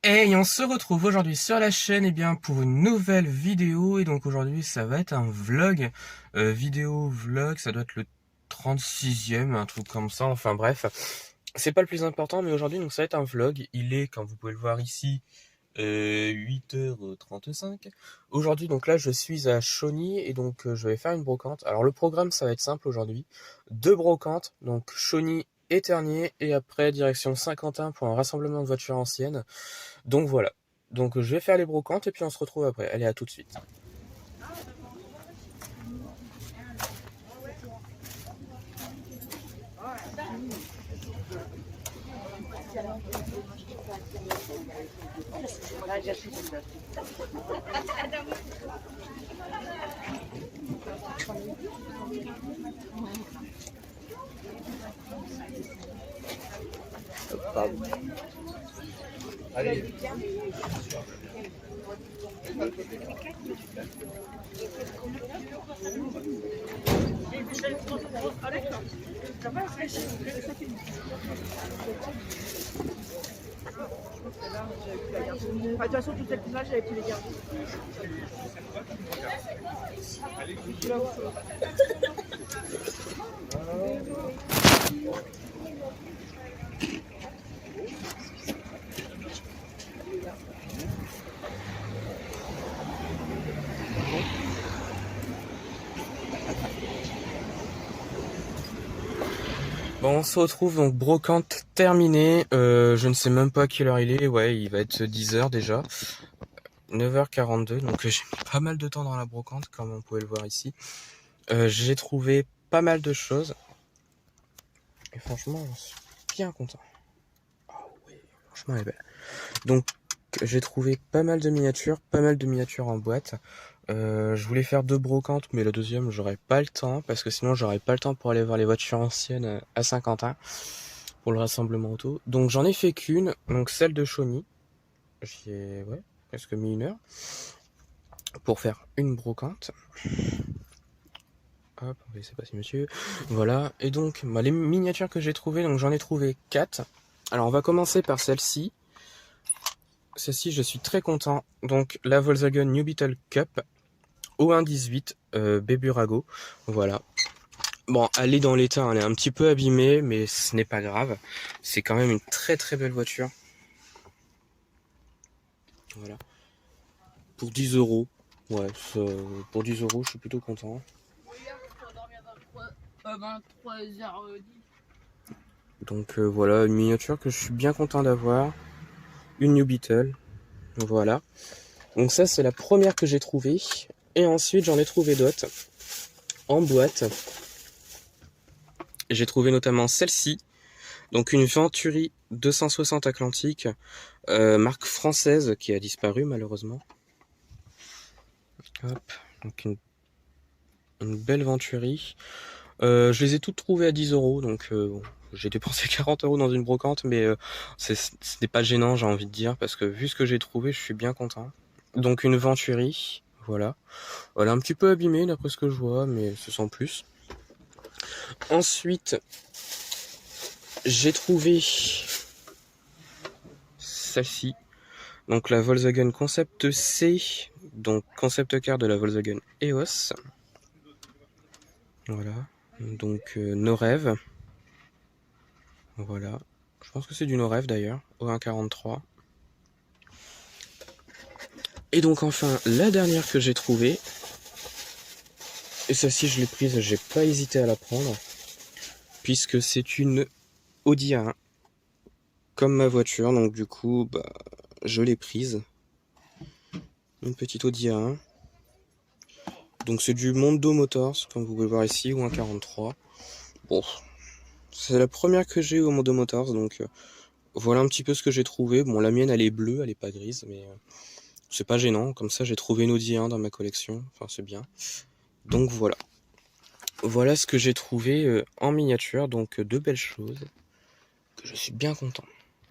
Et on se retrouve aujourd'hui sur la chaîne pour une nouvelle vidéo. Et donc aujourd'hui ça va être un vlog, vidéo vlog, ça doit être le 36e, un truc comme ça, enfin bref. C'est pas le plus important, mais aujourd'hui donc ça va être un vlog. Il est, comme vous pouvez le voir ici, 8h35. Aujourd'hui donc là je suis à Chauny et donc je vais faire une brocante. Alors le programme ça va être simple aujourd'hui. Deux brocantes, donc Chauny et Tergnier, et après direction Saint-Quentin pour un rassemblement de voitures anciennes. Donc voilà. Donc je vais faire les brocantes et puis on se retrouve après. Allez, à tout de suite. Allez. De toute façon, toute cette image, j'avais pu les garder. Bon, on se retrouve donc brocante terminée. Je ne sais même pas à quelle heure il est. Ouais, il va être 10h déjà. 9h42. Donc j'ai mis pas mal de temps dans la brocante, comme on pouvait le voir ici. J'ai trouvé pas mal de choses. Et franchement, j'en suis bien content. Ah ouais, franchement, elle est belle. Donc j'ai trouvé pas mal de miniatures en boîte. Je voulais faire deux brocantes, mais la deuxième, j'aurais pas le temps, parce que sinon, j'aurais pas le temps pour aller voir les voitures anciennes à Saint-Quentin, pour le rassemblement auto. Donc, j'en ai fait qu'une, donc celle de Chauny. J'y ai, ouais, presque mis 1 heure, pour faire une brocante. Hop, on va laisser passer monsieur. Voilà, et donc, les miniatures que j'ai trouvées, donc j'en ai trouvé 4. Alors, on va commencer par celle-ci. Celle-ci, je suis très content. Donc, la Volkswagen New Beetle Cup. O118 Béburago, voilà. Bon, elle est dans l'état, elle est un petit peu abîmée, mais ce n'est pas grave. C'est quand même une très très belle voiture. Voilà. Pour 10 euros. Ouais, pour 10 euros, je suis plutôt content. Donc voilà, une miniature que je suis bien content d'avoir. Une New Beetle. Voilà. Donc ça, c'est la première que j'ai trouvée. Et ensuite, j'en ai trouvé d'autres. En boîte. J'ai trouvé notamment celle-ci. Donc une Venturi 260 Atlantique, marque française qui a disparu malheureusement. Hop, donc une belle Venturi. Je les ai toutes trouvées à 10 euros, donc bon, j'ai dépensé 40 euros dans une brocante, mais ce n'est pas gênant, j'ai envie de dire, parce que vu ce que j'ai trouvé, je suis bien content. Donc une Venturi, voilà. Elle est un petit peu abîmée d'après ce que je vois, mais ce sans plus. Ensuite, j'ai trouvé celle-ci. Donc la Volkswagen Concept C, donc concept car de la Volkswagen EOS. Voilà, donc nos rêves. Voilà, je pense que c'est du nos rêves d'ailleurs, au 1,43. Et donc enfin, la dernière que j'ai trouvée, et celle-ci je l'ai prise, j'ai pas hésité à la prendre, puisque c'est une Audi A1, comme ma voiture, donc du coup, je l'ai prise. Une petite Audi A1. Donc c'est du Mondo Motors, comme vous pouvez le voir ici, ou 1,43. Bon, c'est la première que j'ai au Mondo Motors, donc voilà un petit peu ce que j'ai trouvé. Bon, la mienne elle est bleue, elle est pas grise, mais c'est pas gênant. Comme ça, j'ai trouvé une Audi 1 dans ma collection, enfin c'est bien. Donc voilà. Voilà ce que j'ai trouvé en miniature, donc deux belles choses, que je suis bien content.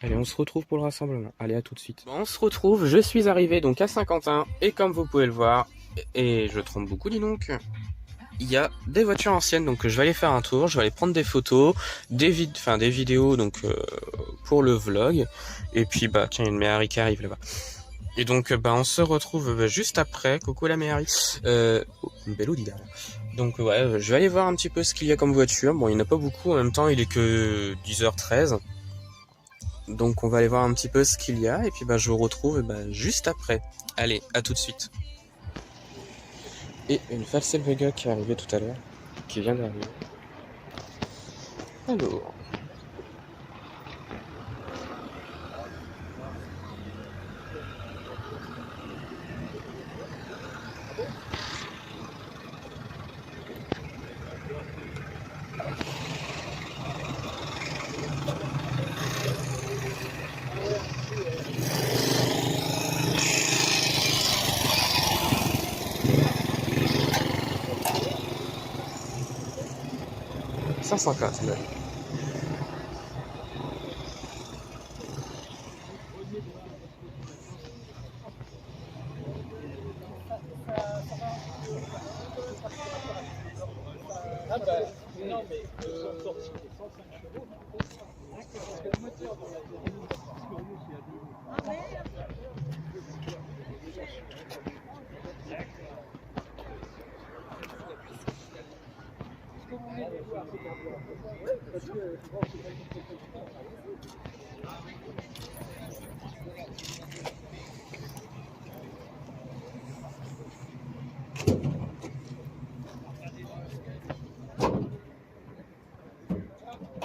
Allez, on se retrouve pour le rassemblement. Allez, à tout de suite. Bon, on se retrouve, je suis arrivé donc à Saint-Quentin, et comme vous pouvez le voir, et je trompe beaucoup, dis donc. il y a des voitures anciennes, donc je vais aller faire un tour, je vais aller prendre des photos, des vidéos donc pour le vlog. Et puis bah tiens, il y a une Méhari qui arrive là-bas. Et donc bah on se retrouve juste après. Coucou la Méhari. Oh, une belle Audi derrière. Donc ouais, je vais aller voir un petit peu ce qu'il y a comme voiture. Bon, il n'y en a pas beaucoup, en même temps il est que 10h13. Donc on va aller voir un petit peu ce qu'il y a et puis bah je vous retrouve juste après. Allez, à tout de suite. Et une Volkswagen qui est arrivée tout à l'heure, qui vient d'arriver. Alors. Ça 504 là. Ah bah, non mais sorti des 105 chevaux. Parce que le moteur dans la est-ce que vous voulez voir parce que je pense que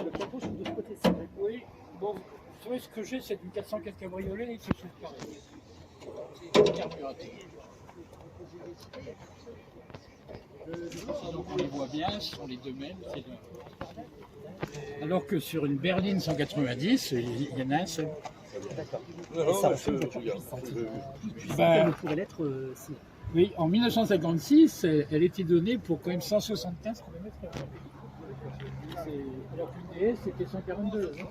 le capot sur de ce côté-ci. Oui, bon, vous savez ce que j'ai, c'est du 404 cabriolet et quelque chose pareil. C'est carburateur. Donc on les voit bien, ce sont les deux mêmes. Alors que sur une berline 190, il y en a un seul. D'accord. Et ça fait une voiture puissante. Ben, pourrait l'être oui, en 1956, elle était donnée pour quand même 175 km/h. Alors qu'une DS, c'était 142. Hein.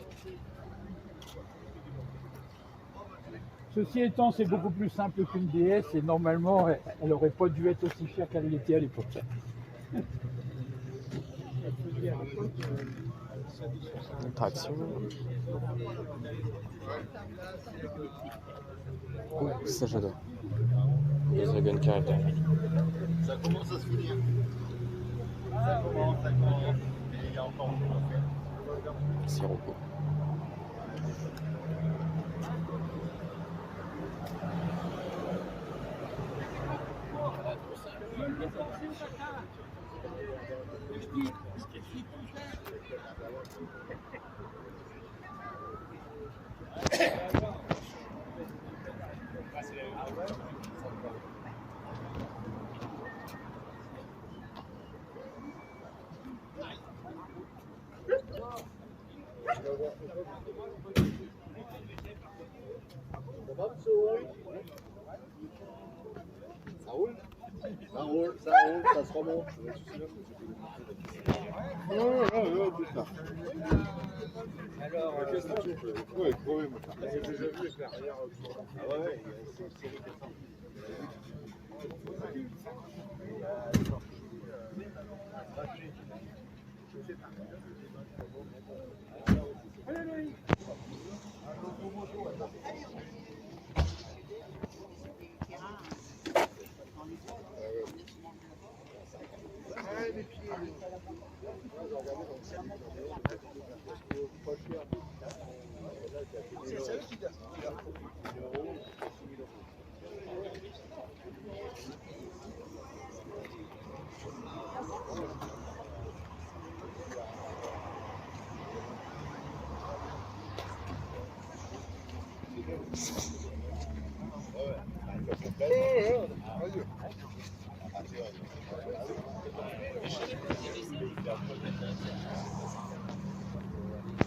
Ceci étant, c'est beaucoup plus simple qu'une DS et normalement, elle n'aurait pas dû être aussi chère qu'elle l'était à l'époque. Traction. Oh, ça j'adore. Volkswagen qui arrive derrière. Ça commence à se finir. Ça commence. Et il y a encore beaucoup à faire. Sirocco. Ça roule, ça se remonte. Ouais, tout ça. Alors, ouais, quand même. J'ai déjà vu avec l'arrière. Ah ouais, c'est une série comme ça.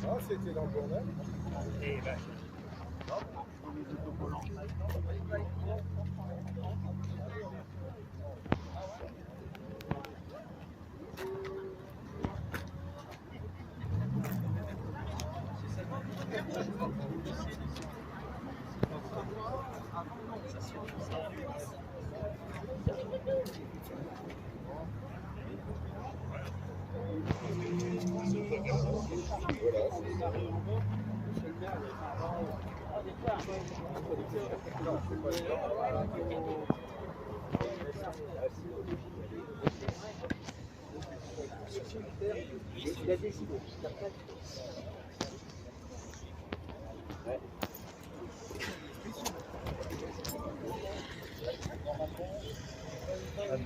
Ah, c'était dans le journal. Et ben. Il a décidé.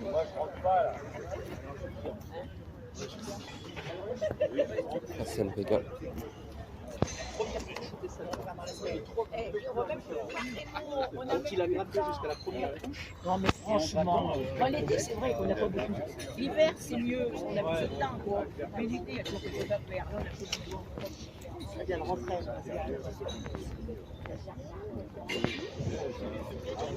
Moi, je rentre pas là. Ah, ça me régale. Donc il a gratté jusqu'à la première couche. Non mais franchement, l'été c'est vrai qu'on n'a pas beaucoup. L'hiver c'est mieux, parce qu'on a plus de temps quoi. Mais l'été il y a toujours quelque chose à faire. Là, on a plus de temps. Ça vient de rentrer.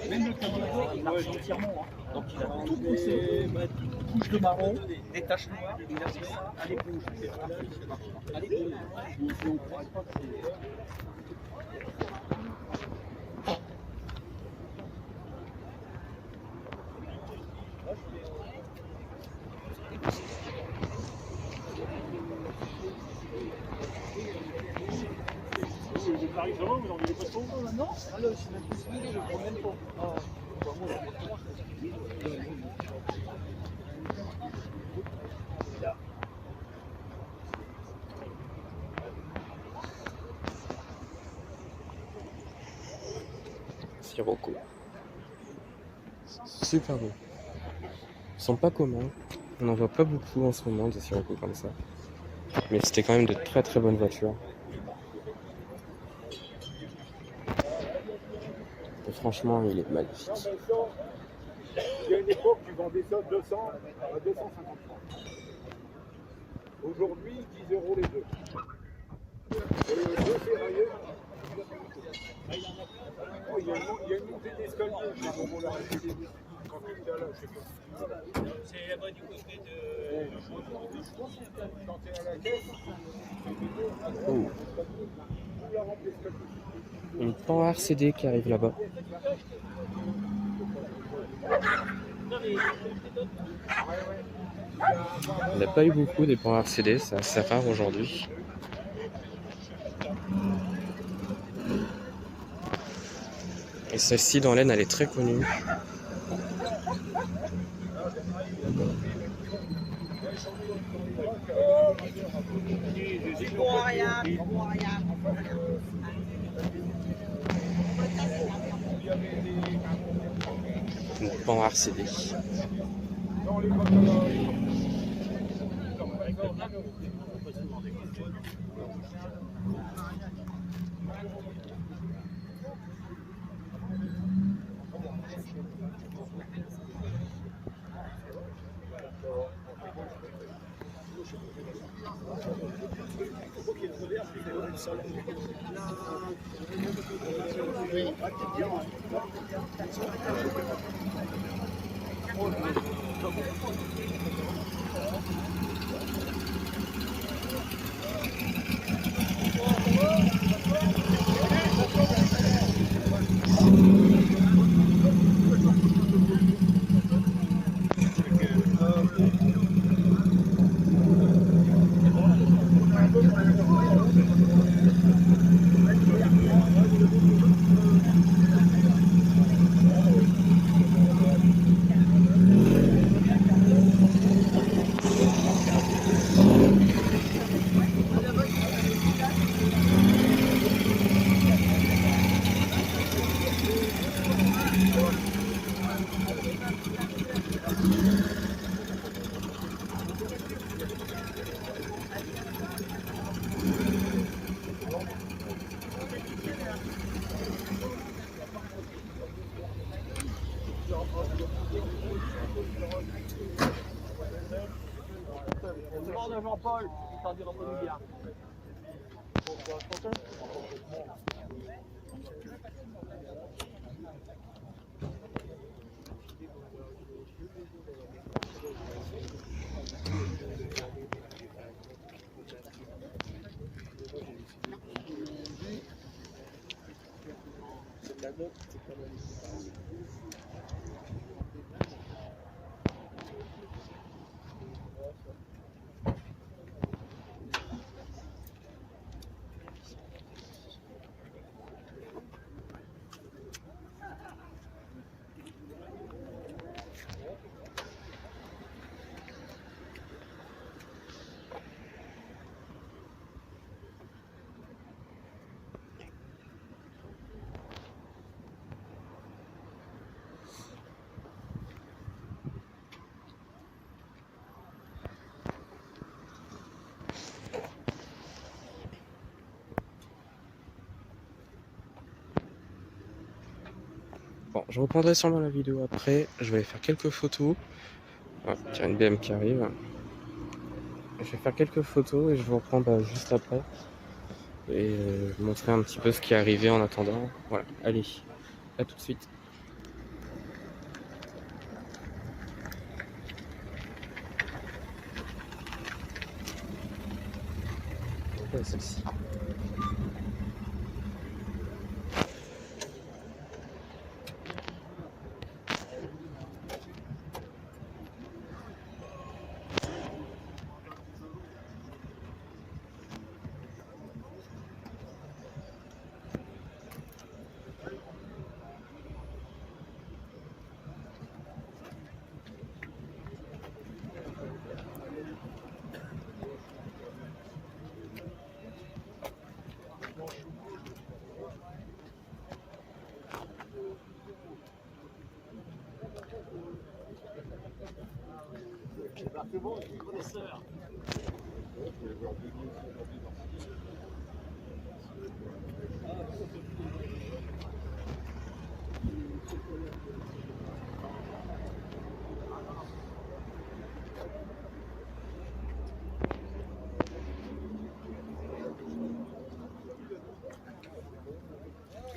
Même le caméra, il marche entièrement. Hein. Donc il a tout poussé, une couche de marron, des taches noires, et il a fait ça à l'éponge. À l'éponge. On ne croit pas que c'est... Paris, ça va, vous n'en voulez pas trop? Non, alors je me suis dit, je ne prends même pas. Sirocco. Super beau. Ils sont pas communs. On n'en voit pas beaucoup en ce moment des Sirocco comme ça. Mais c'était quand même de très très bonnes voitures. Et franchement, il est magnifique. Il y a une époque, tu vendais ça 200 à 250 francs. Aujourd'hui, 10 € les deux. Et les deux ferrailleurs. Oh, il y a une montée d'escalier chez Bobo la République. Quand tu étais là, je sais pas. C'est là-bas du côté de... Quand tu es à la caisse, Oh. Une Pan RCD qui arrive là-bas. On n'a pas eu beaucoup des Pan RCD, c'est assez rare aujourd'hui. Et celle-ci dans l'Aisne, elle est très connue. Une Pan RCD. C'est mort de Jean-Paul, il t'en dira pas du bien. Bon, je reprendrai sûrement la vidéo après. Je vais aller faire quelques photos. Ah, il y a une BM qui arrive. Je vais faire quelques photos et je vous reprends juste après. Et montrer un petit peu ce qui est arrivé en attendant. Voilà, allez, à tout de suite. Ouais, celle-ci.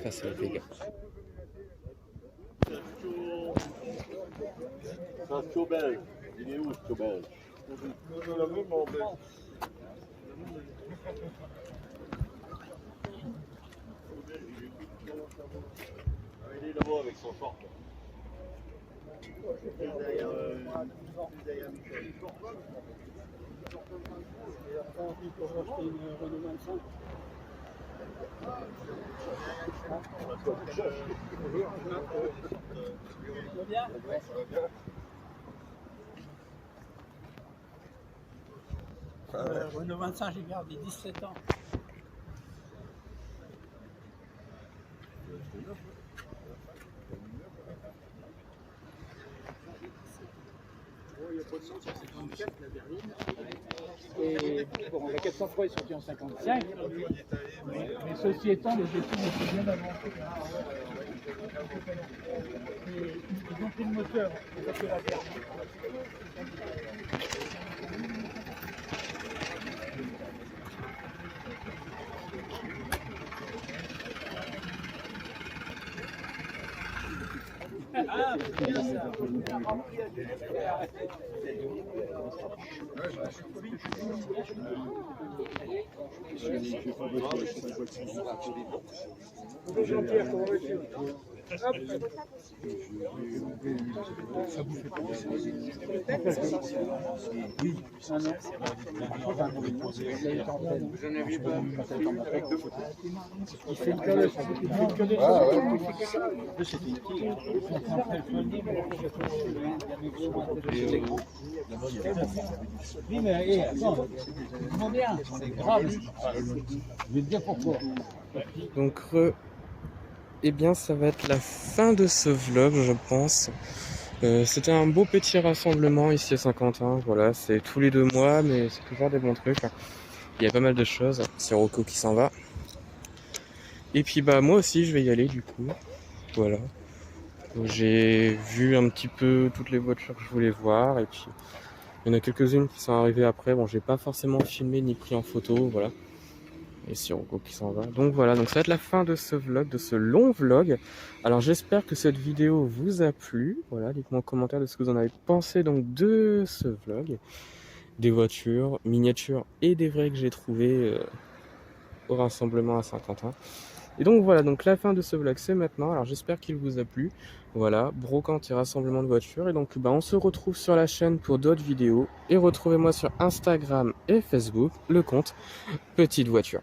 Ça, c'est le dégât. Ça, Stobel. Il est où, Stobel? On a même en bête. Il est là-bas avec son short. Derrière Michel. Renault 25, j'ai gardé 17 ans. Et bon, la 403 est sortie en 55, mais ceci étant, les études étaient bien avancées. Et ils ont pris le moteur, ils ont fait la guerre. Ah, bien ça. Jean-Pierre, comment vas-tu? Hop. Ça vous fait pas oui. Ah non. Vous en aviez pas. Il fait une calèche. Ah ouais. C'était une tigre. Oui, mais attends, c'est bien, c'est grave. Je vais te dire pourquoi. Donc, eh bien, ça va être la fin de ce vlog, je pense. C'était un beau petit rassemblement ici à Saint-Quentin. Voilà, c'est tous les 2 mois, mais c'est toujours des bons trucs. Il y a pas mal de choses. C'est Rocco qui s'en va. Et puis, bah, moi aussi, je vais y aller du coup. Voilà. J'ai vu un petit peu toutes les voitures que je voulais voir. Et puis, il y en a quelques-unes qui sont arrivées après. Bon, j'ai pas forcément filmé ni pris en photo. Voilà. Et c'est Rocco qui s'en va. Donc voilà, donc ça va être la fin de ce vlog, de ce long vlog. Alors j'espère que cette vidéo vous a plu. Voilà, dites-moi en commentaire de ce que vous en avez pensé donc de ce vlog. Des voitures, miniatures et des vrais que j'ai trouvés au rassemblement à Saint-Quentin. Et donc voilà, donc la fin de ce vlog c'est maintenant. Alors j'espère qu'il vous a plu. Voilà, brocante et rassemblement de voitures. Et donc on se retrouve sur la chaîne pour d'autres vidéos. Et retrouvez-moi sur Instagram et Facebook, le compte Petite Voiture.